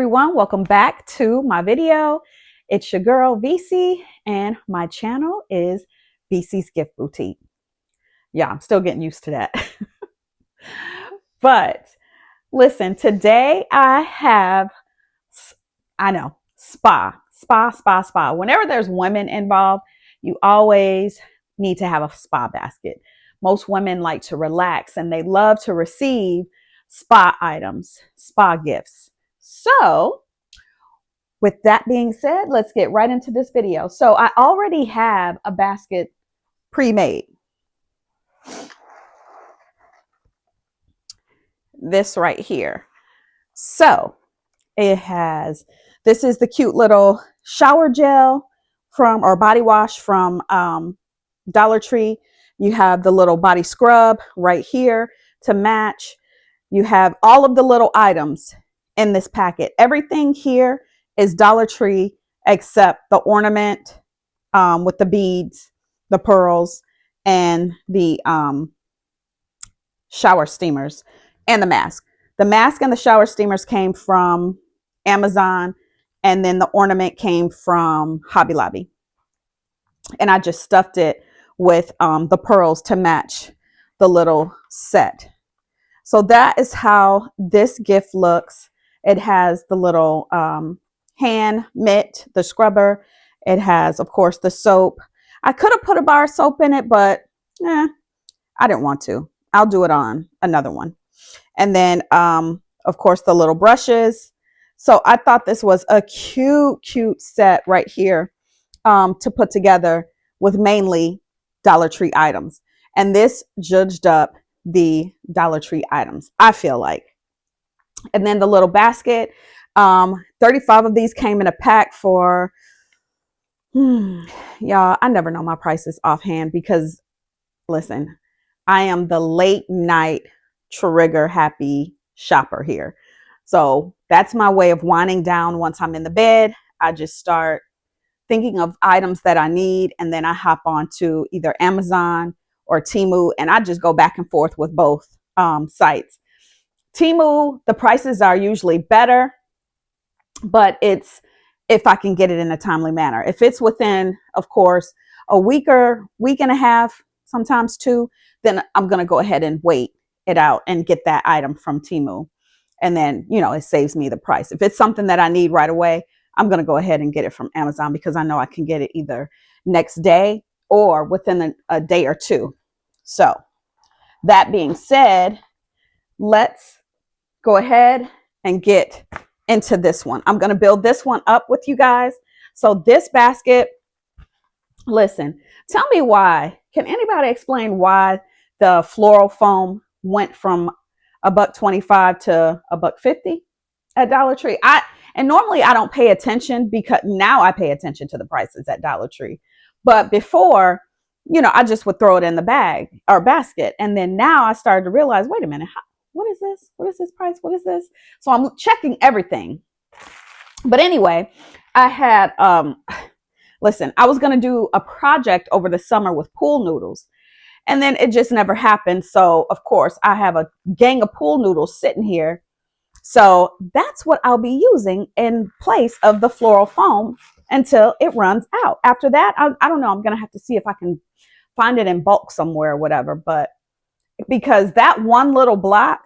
everyone, welcome back to my video. It's your girl VC and my channel is VC's Gift Boutique. Yeah, I'm still getting used to that. But listen, today I have, I know, spa. Whenever there's women involved, you always need to have a spa basket. Most women like to relax and they love to receive spa items, spa gifts. So with that being said, let's get right into this video. So I already have a basket pre-made. This right here. So this is the cute little shower gel or body wash from Dollar Tree. You have the little body scrub right here to match. You have all of the little items in this packet. Everything here is Dollar Tree except the ornament with the beads, the pearls, and the shower steamers and the mask. The mask and the shower steamers came from Amazon, and then the ornament came from Hobby Lobby. And I just stuffed it with the pearls to match the little set. So that is how this gift looks. It has the little hand mitt, the scrubber. It has, of course, the soap. I could have put a bar of soap in it, but I didn't want to. I'll do it on another one. And then, of course, the little brushes. So I thought this was a cute set right here to put together with mainly Dollar Tree items. And this judged up the Dollar Tree items, I feel like. And then the little basket, 35 of these came in a pack for, y'all, I never know my prices offhand because, listen, I am the late night trigger happy shopper here. So that's my way of winding down. Once I'm in the bed, I just start thinking of items that I need, and then I hop on to either Amazon or Temu, and I just go back and forth with both sites. Temu, the prices are usually better, but it's if I can get it in a timely manner. If it's within, of course, a week and a half, sometimes two, then I'm going to go ahead and wait it out and get that item from Temu. And then, it saves me the price. If it's something that I need right away, I'm going to go ahead and get it from Amazon because I know I can get it either next day or within a day or two. So that being said, let's go ahead and get into this one. I'm going to build this one up with you guys. So this basket, listen, tell me why. Can anybody explain why the floral foam went from $1.25 to $1.50 at Dollar Tree? And normally I don't pay attention because now I pay attention to the prices at Dollar Tree. But before, I just would throw it in the bag or basket. And then now I started to realize, wait a minute, what is this? What is this price? What is this? So I'm checking everything. But anyway, I had, listen, I was going to do a project over the summer with pool noodles. And then it just never happened. So, of course, I have a gang of pool noodles sitting here. So that's what I'll be using in place of the floral foam until it runs out. After that, I don't know. I'm going to have to see if I can find it in bulk somewhere or whatever. But because that one little block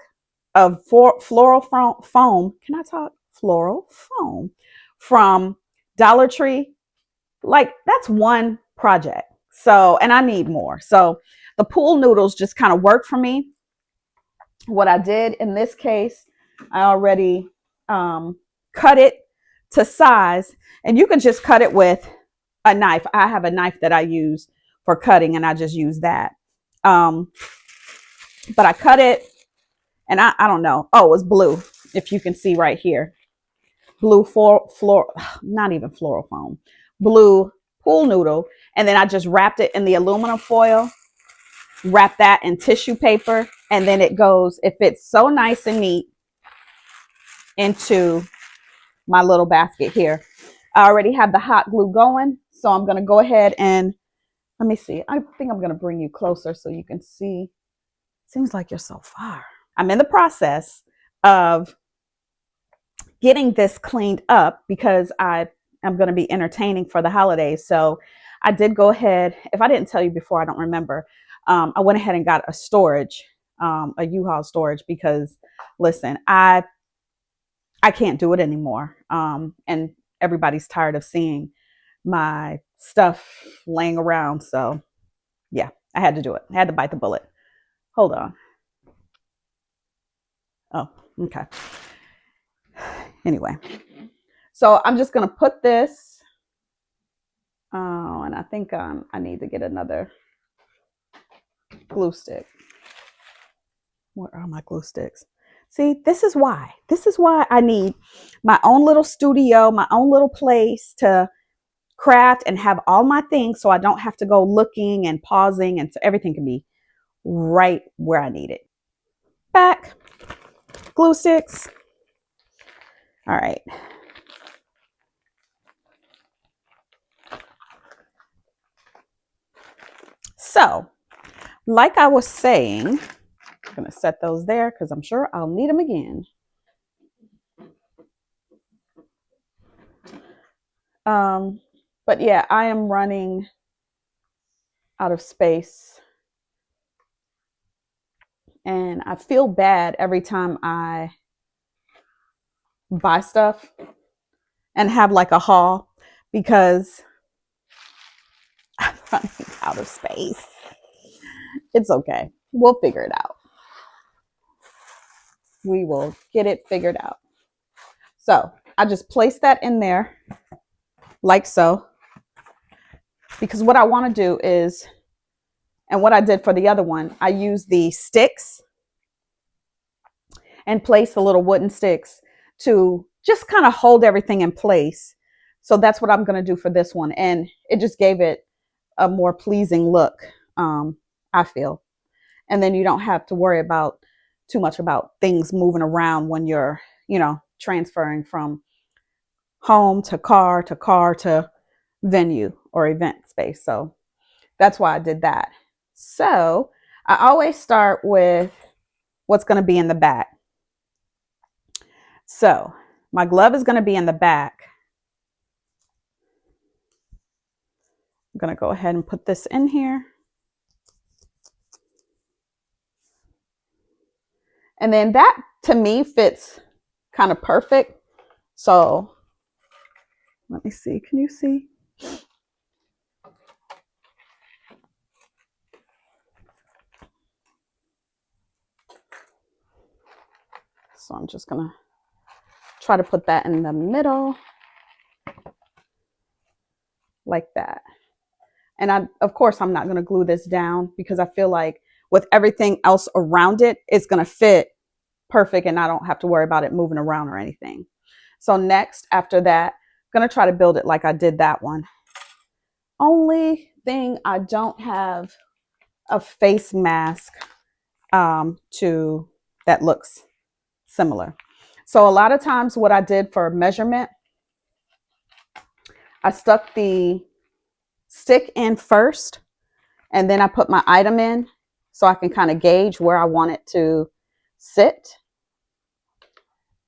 of floral foam, can I talk? Floral foam from Dollar Tree, like that's one project. So, and I need more. So the pool noodles just kind of work for me. What I did in this case, I already cut it to size, and you can just cut it with a knife. I have a knife that I use for cutting, and I just use that. But I cut it, and I don't know. Oh, it's blue, if you can see right here. Blue not even floral foam, blue pool noodle. And then I just wrapped it in the aluminum foil, wrap that in tissue paper, and then it fits so nice and neat into my little basket here. I already have the hot glue going, so I'm going to go ahead and let me see. I think I'm going to bring you closer so you can see. Seems like you're so far. I'm in the process of getting this cleaned up because I am going to be entertaining for the holidays. So I did go ahead. If I didn't tell you before, I don't remember. I went ahead and got a storage, a U-Haul storage, because listen, I can't do it anymore. And everybody's tired of seeing my stuff laying around. So yeah, I had to do it. I had to bite the bullet. Hold on. Oh, okay. Anyway, so I'm just going to put this. Oh, and I think I need to get another glue stick. Where are my glue sticks? See, this is why. This is why I need my own little studio, my own little place to craft and have all my things, so I don't have to go looking and pausing, and so everything can be right where I need it. Back, glue sticks. All right. So, like I was saying, I'm going to set those there because I'm sure I'll need them again. But yeah, I am running out of space. And I feel bad every time I buy stuff and have like a haul because I'm running out of space. It's okay. We'll figure it out. We will get it figured out. So I just place that in there like so, because what I want to do is, and what I did for the other one, I used the sticks and place the little wooden sticks to just kind of hold everything in place. So that's what I'm going to do for this one. And it just gave it a more pleasing look, I feel. And then you don't have to worry about too much about things moving around when you're, transferring from home to car to venue or event space. So that's why I did that. So I always start with what's going to be in the back. So my glove is going to be in the back. I'm going to go ahead and put this in here. And then that to me fits kind of perfect. So let me see. Can you see? So I'm just going to try to put that in the middle like that. And of course, I'm not going to glue this down because I feel like with everything else around it, it's going to fit perfect and I don't have to worry about it moving around or anything. So next, after that, I'm going to try to build it like I did that one. Only thing, I don't have a face mask to that looks similar. So a lot of times what I did for measurement, I stuck the stick in first and then I put my item in so I can kind of gauge where I want it to sit.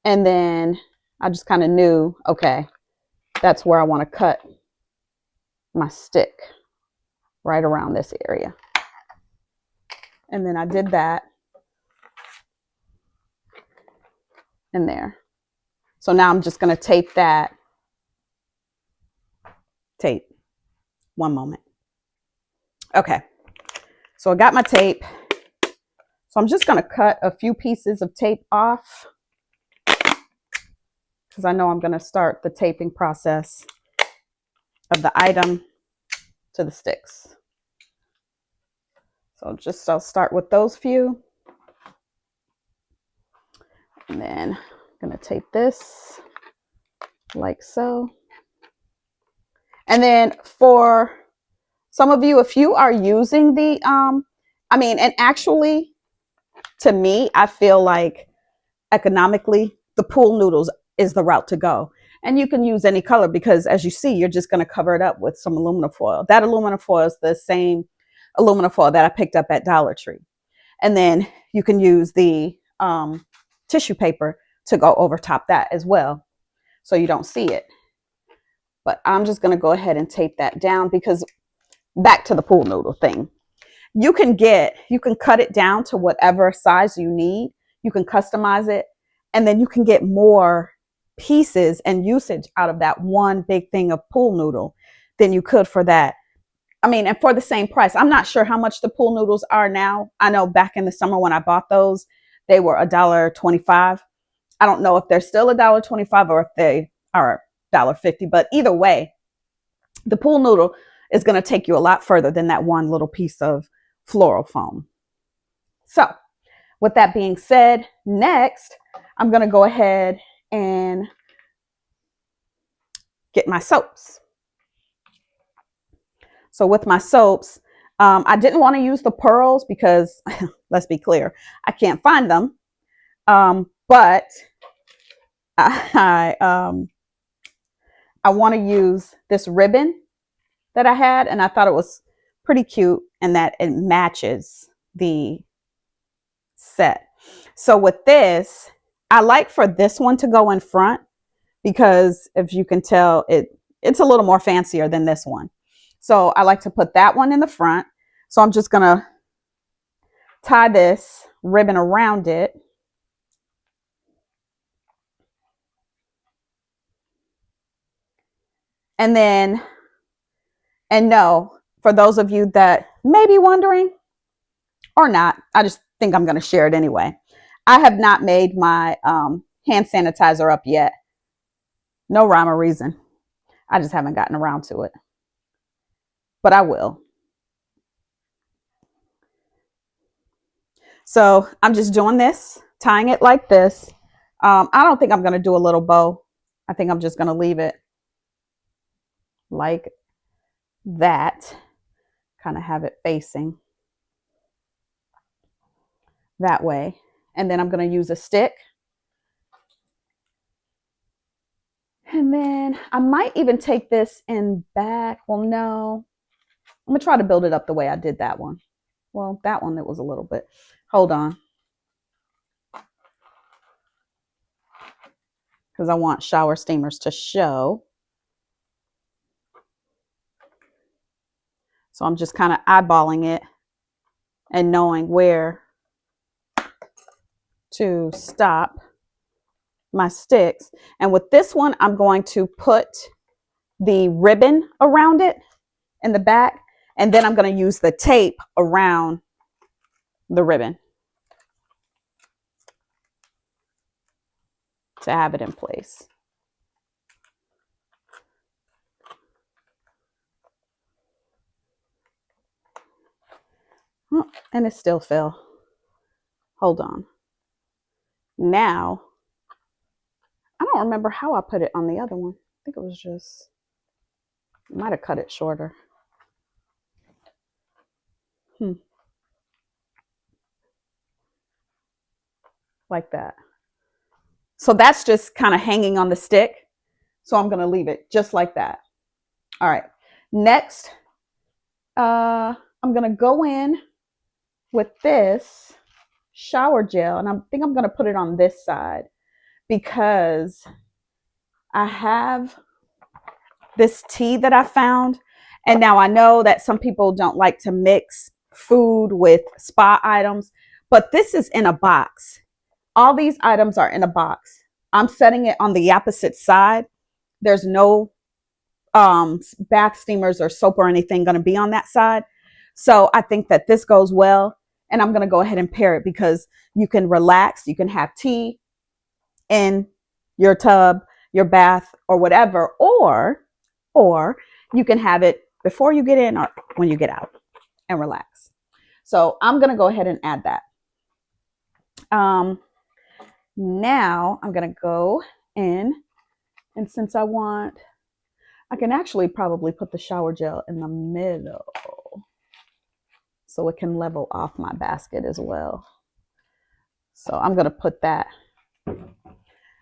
And then I just kind of knew, okay, that's where I want to cut my stick, right around this area. And then I did that in there. So now I'm just going to tape that. Tape. One moment. Okay. So I got my tape. So I'm just going to cut a few pieces of tape off because I know I'm going to start the taping process of the item to the sticks. So I'll start with those few. And then I'm going to tape this like so. And then for some of you, if you are using the, and actually, to me, I feel like economically, the pool noodles is the route to go. And you can use any color because as you see, you're just going to cover it up with some aluminum foil. That aluminum foil is the same aluminum foil that I picked up at Dollar Tree. And then you can use the tissue paper to go over top that as well. so you don't see it. But I'm just going to go ahead and tape that down, because back to the pool noodle thing. You can cut it down to whatever size you need. You can customize it, and then you can get more pieces and usage out of that one big thing of pool noodle than you could for that. I mean, and for the same price. I'm not sure how much the pool noodles are now. I know back in the summer when I bought those, they were $1.25. I don't know if they're still $1.25 or if they are $1.50, but either way, the pool noodle is going to take you a lot further than that one little piece of floral foam. So with that being said, next, I'm going to go ahead and get my soaps. So with my soaps, I didn't want to use the pearls because let's be clear, I can't find them. But I want to use this ribbon that I had, and I thought it was pretty cute and that it matches the set. So with this, I like for this one to go in front because if you can tell, it's a little more fancier than this one. So I like to put that one in the front. So I'm just going to tie this ribbon around it. And then, and no, for those of you that may be wondering or not, I just think I'm going to share it anyway. I have not made my hand sanitizer up yet. No rhyme or reason. I just haven't gotten around to it. But I will. So I'm just doing this, tying it like this. I don't think I'm going to do a little bow. I think I'm just going to leave it like that. Kind of have it facing that way. And then I'm going to use a stick. And then I might even take this in back. Well, no. I'm going to try to build it up the way I did that one. Well, that one, it was a little bit. Hold on. Because I want shower steamers to show. So I'm just kind of eyeballing it and knowing where to stop my sticks. And with this one, I'm going to put the ribbon around it in the back, and then I'm going to use the tape around the ribbon to have it in place. Oh, and it still fell. Hold on. Now, I don't remember how I put it on the other one. I think it was just, might have cut it shorter. Like that. So that's just kind of hanging on the stick. So I'm going to leave it just like that. All right. Next, I'm going to go in with this shower gel, and I think I'm going to put it on this side because I have this tea that I found. And now I know that some people don't like to mix food with spa items, but this is in a box. All these items are in a box. I'm setting it on the opposite side. There's no bath steamers or soap or anything going to be on that side. So I think that this goes well. And I'm going to go ahead and pair it because you can relax. You can have tea in your tub, your bath, or whatever. Or you can have it before you get in or when you get out and relax. So I'm going to go ahead and add that. Now I'm going to go in, and since I can actually probably put the shower gel in the middle so it can level off my basket as well. So I'm going to put that.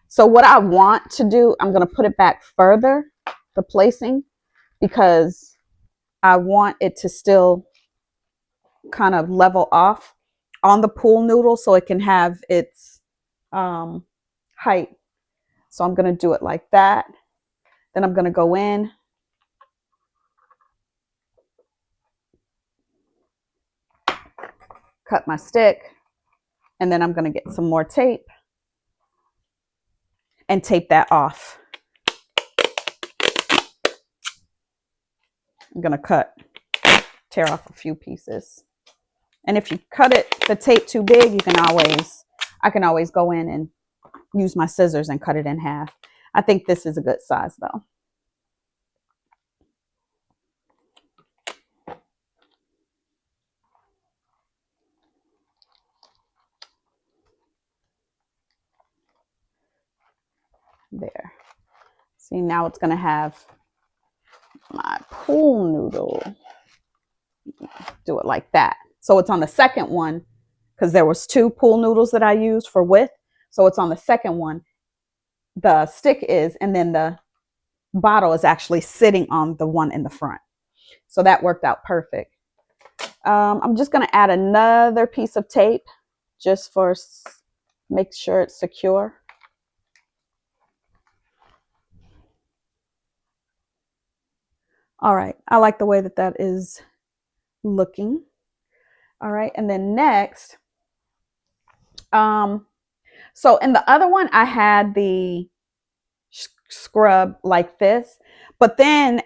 So what I want to do, I'm going to put it back further, the placing, because I want it to still kind of level off on the pool noodle so it can have its height. So I'm going to do it like that. Then I'm going to go in. Cut my stick. And then I'm going to get some more tape and tape that off. I'm going to tear off a few pieces. And if you cut the tape too big, I can always go in and use my scissors and cut it in half. I think this is a good size though. There. See, now it's going to have my pool noodle. Do it like that. So it's on the second one because there was 2 pool noodles that I used for width. So it's on the second one. The stick is, and then the bottle is actually sitting on the one in the front. So that worked out perfect. I'm just going to add another piece of tape just for make sure it's secure. All right, I like the way that is looking. All right, and then next, so in the other one, I had the scrub like this, but then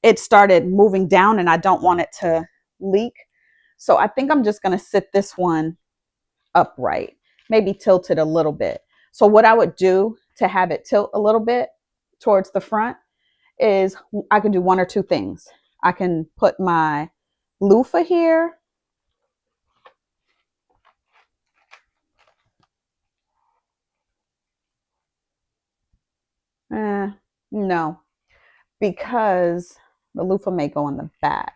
it started moving down and I don't want it to leak. So I think I'm just going to sit this one upright, maybe tilt it a little bit. So what I would do to have it tilt a little bit towards the front is I can do one or two things. I can put my loofah here. No, because the loofah may go in the back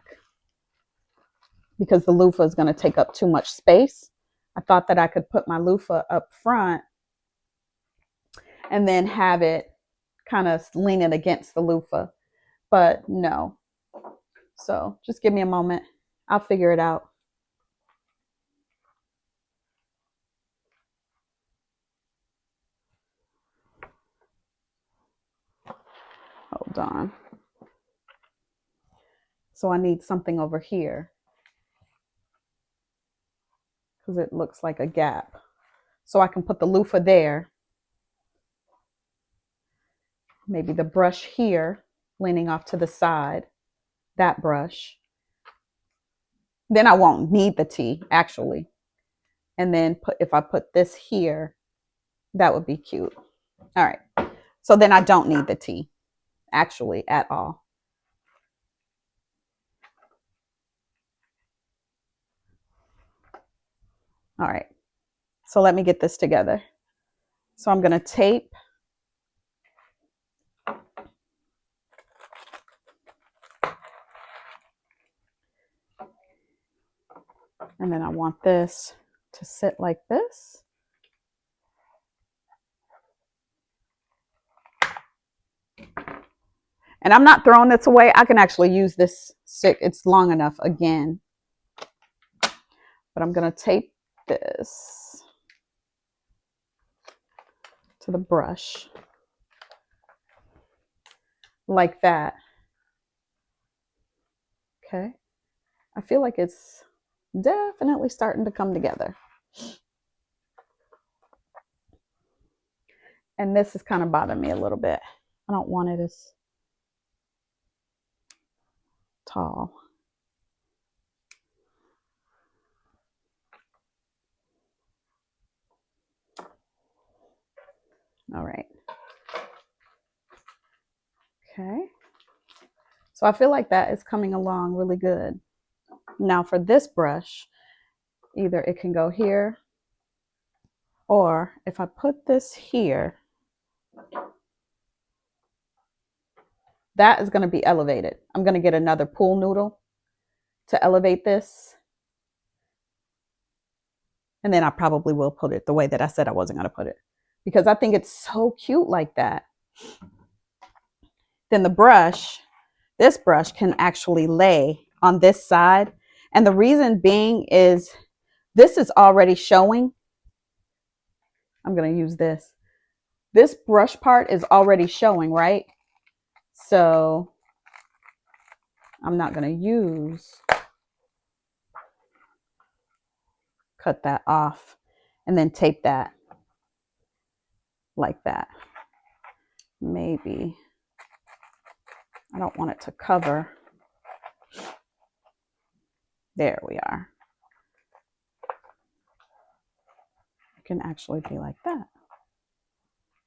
because the loofah is going to take up too much space. I thought that I could put my loofah up front and then have it kind of leaning against the loofah, but no. So just give me a moment. I'll figure it out. Hold on. So I need something over here because it looks like a gap. So I can put the loofah there. Maybe the brush here, leaning off to the side, that brush. Then I won't need the tea, actually. And then if I put this here, that would be cute. All right. So then I don't need the tea, actually, at all. All right. So let me get this together. So I'm going to tape. And then I want this to sit like this. And I'm not throwing this away. I can actually use this stick. It's long enough again. But I'm going to tape this to the brush like that. Okay. I feel like it's definitely starting to come together. And this is kind of bothering me a little bit. I don't want it as tall. All right. Okay. So I feel like that is coming along really good. Now for this brush, either it can go here, or if I put this here, that is going to be elevated. I'm going to get another pool noodle to elevate this. And then I probably will put it the way that I said I wasn't going to put it, because I think it's so cute like that. Then the brush, this brush can actually lay on this side. And the reason being is this is already showing. I'm going to use this. this brush part is already showing, right? So I'm not going to cut that off and then tape that like that. Maybe I don't want it to cover. There we are. It can actually be like that.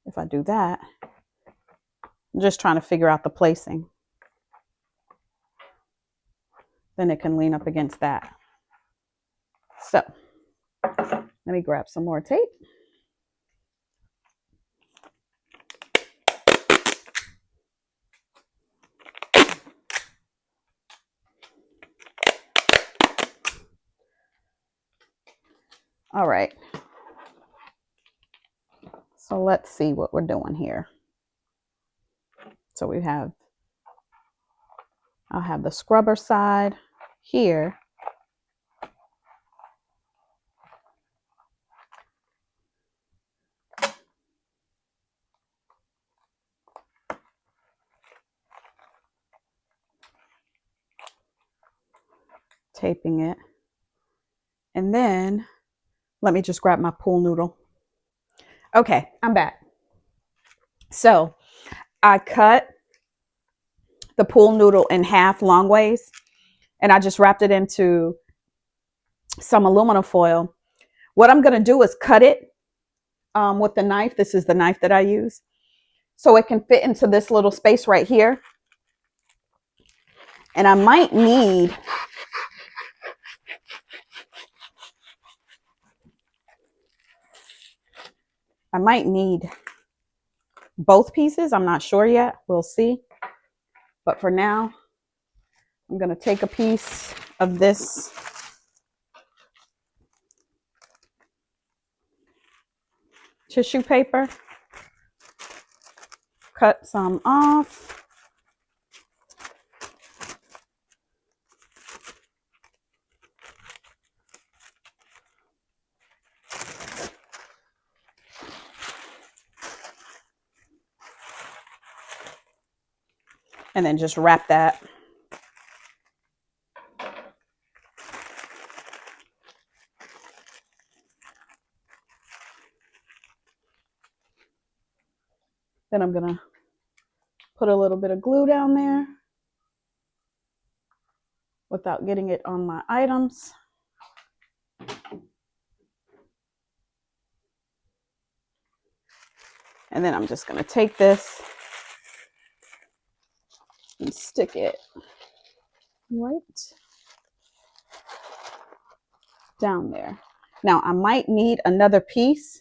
If I do that, I'm just trying to figure out the placing. Then it can lean up against that. So let me grab some more tape. All right. So let's see what we're doing here. So I'll have the scrubber side here. Taping it. And then let me just grab my pool noodle. Okay, I'm back. So I cut the pool noodle in half long ways, and I just wrapped it into some aluminum foil. What I'm going to do is cut it with the knife. This is the knife that I use. So it can fit into this little space right here. And I might need both pieces. I'm not sure yet. We'll see. But for now, I'm going to take a piece of this tissue paper, cut some off. And then just wrap that. Then I'm going to put a little bit of glue down there without getting it on my items. And then I'm just going to take this and stick it right down there. Now I might need another piece,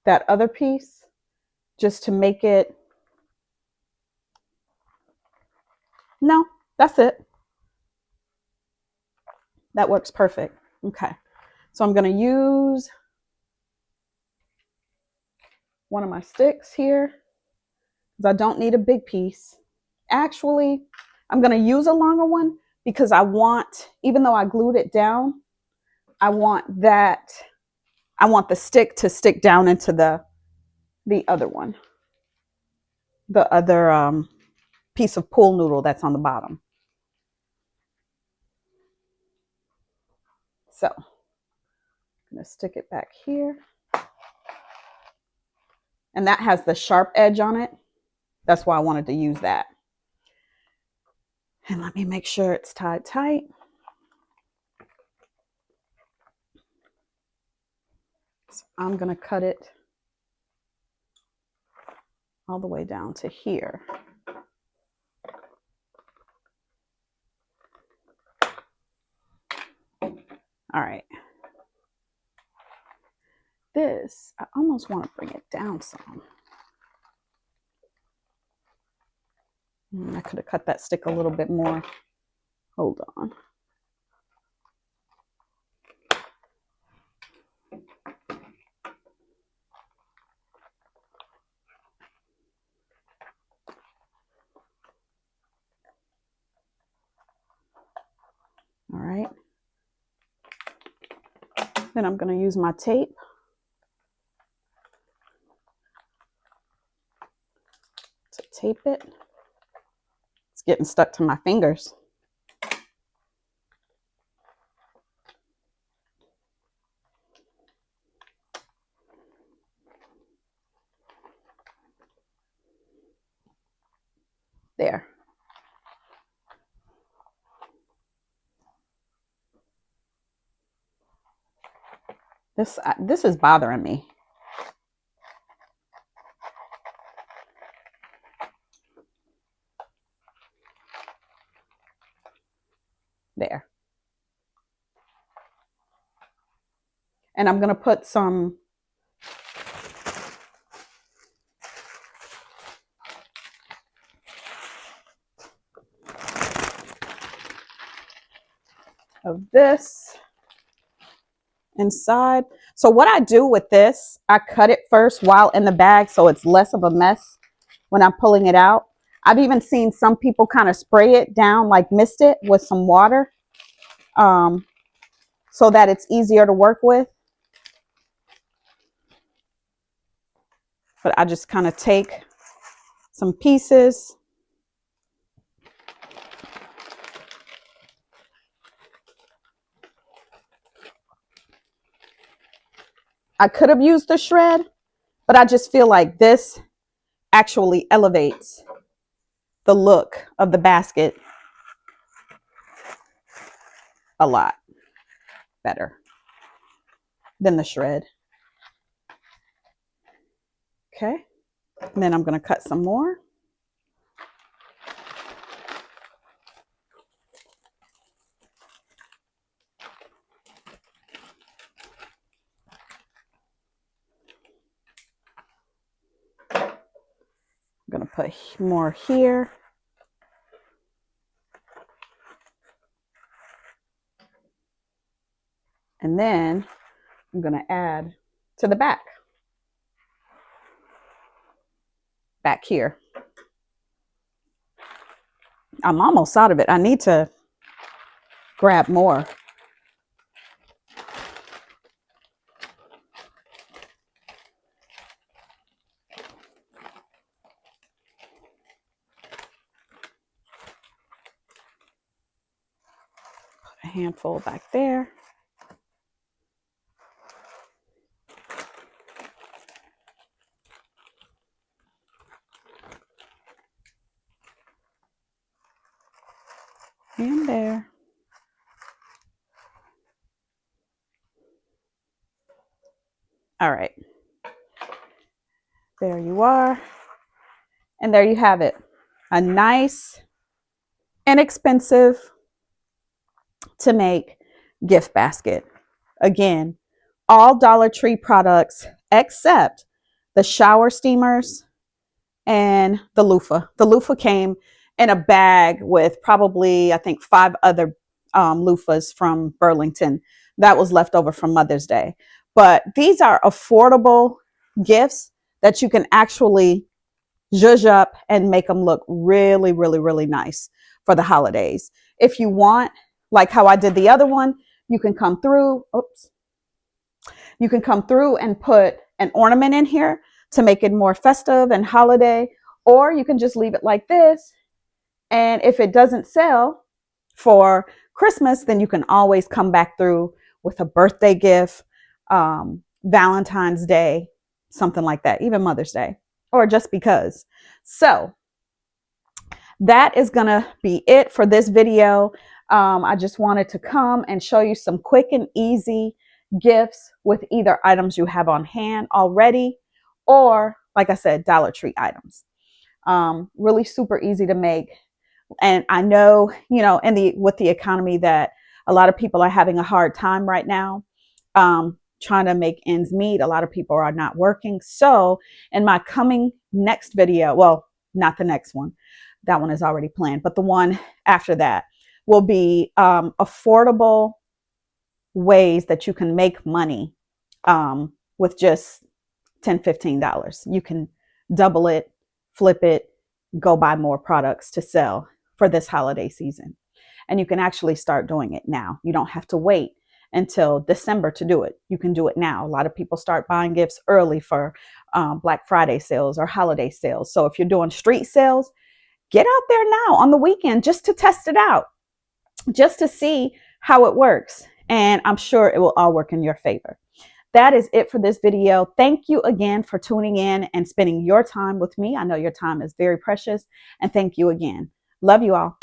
that other piece, just to make it. No, that's it. That works perfect. Okay. So I'm going to use one of my sticks here because I don't need a big piece. Actually, I'm going to use a longer one because I want, even though I glued it down, I want the stick to stick down into the other one, the other piece of pool noodle that's on the bottom. So I'm going to stick it back here. And that has the sharp edge on it. That's why I wanted to use that. And let me make sure it's tied tight. So I'm going to cut it all the way down to here. All right. This, I almost want to bring it down some. I could have cut that stick a little bit more. Hold on. All right. Then I'm going to use my tape tape it. It's getting stuck to my fingers. There. This is bothering me. There. And I'm going to put some of this inside. So what I do with this, I cut it first while in the bag so it's less of a mess when I'm pulling it out. I've even seen some people kind of spray it down, like mist it with some water, so that it's easier to work with. But I just kind of take some pieces. I could have used the shred, but I just feel like this actually elevates the look of the basket a lot better than the shred. Okay, and then I'm going to cut some more. I'm going to put more here. And then I'm going to add to the back here. I'm almost out of it. I need to grab more. Put a handful back there. And there. All right. There you are. And there you have it. A nice, inexpensive to make gift basket. Again, all Dollar Tree products except the shower steamers and the loofah. The loofah came in a bag with probably, I think, 5 other loofahs from Burlington that was left over from Mother's Day. But these are affordable gifts that you can actually zhuzh up and make them look really, really, really nice for the holidays. If you want, like how I did the other one, you can come through. You can come through and put an ornament in here to make it more festive and holiday, or you can just leave it like this. And if it doesn't sell for Christmas, then you can always come back through with a birthday gift, Valentine's Day, something like that, even Mother's Day, or just because. So that is going to be it for this video. I just wanted to come and show you some quick and easy gifts with either items you have on hand already, or like I said, Dollar Tree items. Really super easy to make. And I know, you know, with the economy, that a lot of people are having a hard time right now, trying to make ends meet. A lot of people are not working. So in my coming next video, well, not the next one, that one is already planned, but the one after that will be affordable ways that you can make money with just $10, $15. You can double it, flip it, go buy more products to sell for this holiday season. And you can actually start doing it now. You don't have to wait until December to do it. You can do it now. A lot of people start buying gifts early for Black Friday sales or holiday sales. So if you're doing street sales, get out there now on the weekend just to test it out, just to see how it works. And I'm sure it will all work in your favor. That is it for this video. Thank you again for tuning in and spending your time with me. I know your time is very precious. And thank you again. Love you all.